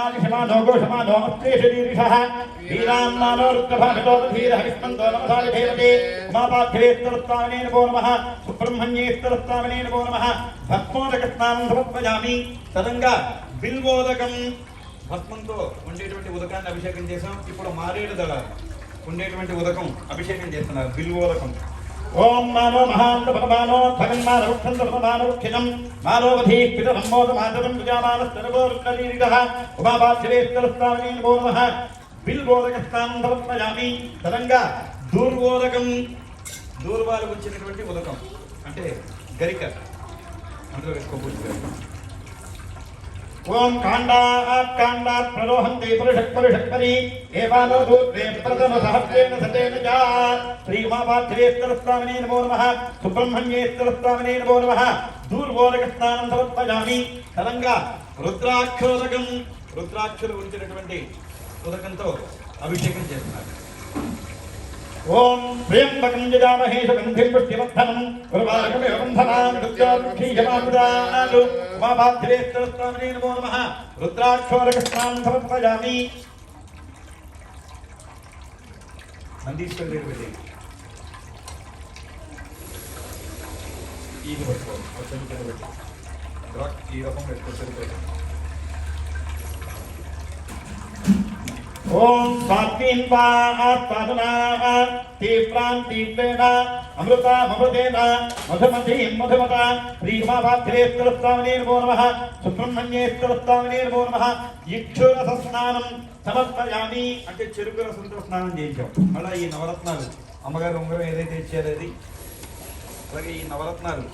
आदिशमानो गोषमानो अस्त्रेशरीरिषः वीरान्मानो रुद्रभागतो धीरः विष्णन्तो नमसारि देवते उमापाख्येस्तरस्वामिने नमो नमः सुब्रह्मण्येस्तरस्वामिने नमो नमः भस्मोदकस्नानं समर्पयामि తదంగా బిల్వోదకం భస్మంతో ఉండేటువంటి ఉదకాన్ని అభిషేకం చేసాం. ఇప్పుడు మారేడు దళాలు ఉండేటువంటి ఉదకం అభిషేకం చేస్తున్నారు బిల్వోదకం. ఓం మానో మహాంత భగవానో భగన్మానవక్షంద్రమానవక్షితం మానోవధీపితమోదమాతరం విజామానస్తరవోరుక్కరీరిదః ఉమాపాధ్యవేస్తరస్వామినే నమో నమః బిల్వోదకస్నానం సమర్పయామి. తదంగా దూర్వోదకం దూర్వాలు వచ్చినటువంటి ఉదకం అంటే గరిక అందులో వేసుకోబోతుంది. ఓం కాండాత్ ప్రరోహంతే పురుషక్పరి ఏవానో దూర్వే ప్రథమ సహస్రేణ సతేన చ శ్రీ ఉమాపాధ్యేశ్వరస్వామినే నమో నమః సుబ్రహ్మణ్యేశ్వరస్వామినే నమో నమః దూర్వోదక స్నానం సమర్పయామి. తదంగా రుద్రాక్షోదకం రుద్రాక్షలు ఉంచినటువంటి ఉదకంతో అభిషేకం చేస్తున్నారు. ఓం ప్రియంబకం యజామహే సుగంధిం పుష్టివర్ధనం ఉర్వారుకమివ బంధనాన్ రుద్రాక్షీయమానుదానాలు ఉమాపాధ్యేశ్వరస్వామినే నమో నమః రుద్రాక్షోదక స్నానం సమర్పయామి. నందీశ్వరుడి వెళ్ళి ఈ రకం పెట్టుకోవచ్చు. ఓం స్వాత్మీన్ వాత్మనా తీవ్రాన్ తీవ్రేణ అమృతామృతేన మధుమతీం మధుమత శ్రీ ఉమాపాధ్యేశ్వరస్వామినే నమో నమః సుబ్రహ్మణ్యేశ్వరస్వామినే నమో నమః ఇక్షురస స్నానం సమర్పయామి. అంటే చెరుకు రసంతో స్నానం చేయించాం. మళ్ళీ ఈ నవరత్నాలు అమ్మగారు ఉంగరం ఏదైతే ఇచ్చారో అది అలాగే ఈ నవరత్నాలు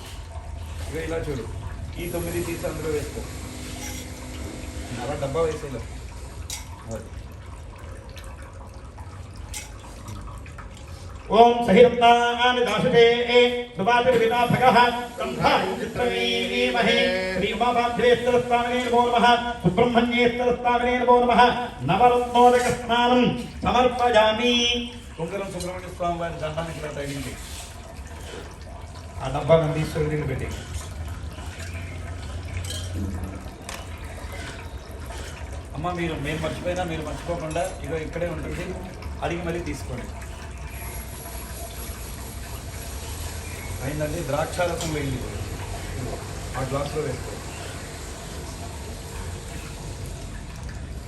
ఇక ఇలా చూడు ఈ 9 తీసి అందులో వేసుకో. అలా డబ్బా వేసేలా ఓం సహిరత్నాని దాశతే సువాతిర్వినాభగః సంధాయిత్రమేమహే శ్రీ ఉమాపాధ్యేశ్వరస్వామినే నమో నమః సుబ్రహ్మణ్యేశ్వరస్వామినే నమో నమః నవరత్నోదక స్నానం సమర్పయామి. కుంకరం సుబ్రహ్మణ్య స్వామి వారి దండానికి ఇలా తగిలింది. ఆ డబ్బా నందీశ్వరుడిని పెట్టి అమ్మ మేము మర్చిపోయినా మీరు మర్చిపోకుండా ఇగో ఇక్కడే ఉంటుంది అడిగి మరీ తీసుకోండి. అయిందండి. ద్రాక్షారసం వేయండి ఆ గ్లాసులో వేసుకో.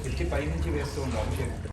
ఎత్తి పైనుంచి వేస్తూ ఉండాలి అభిషేకం.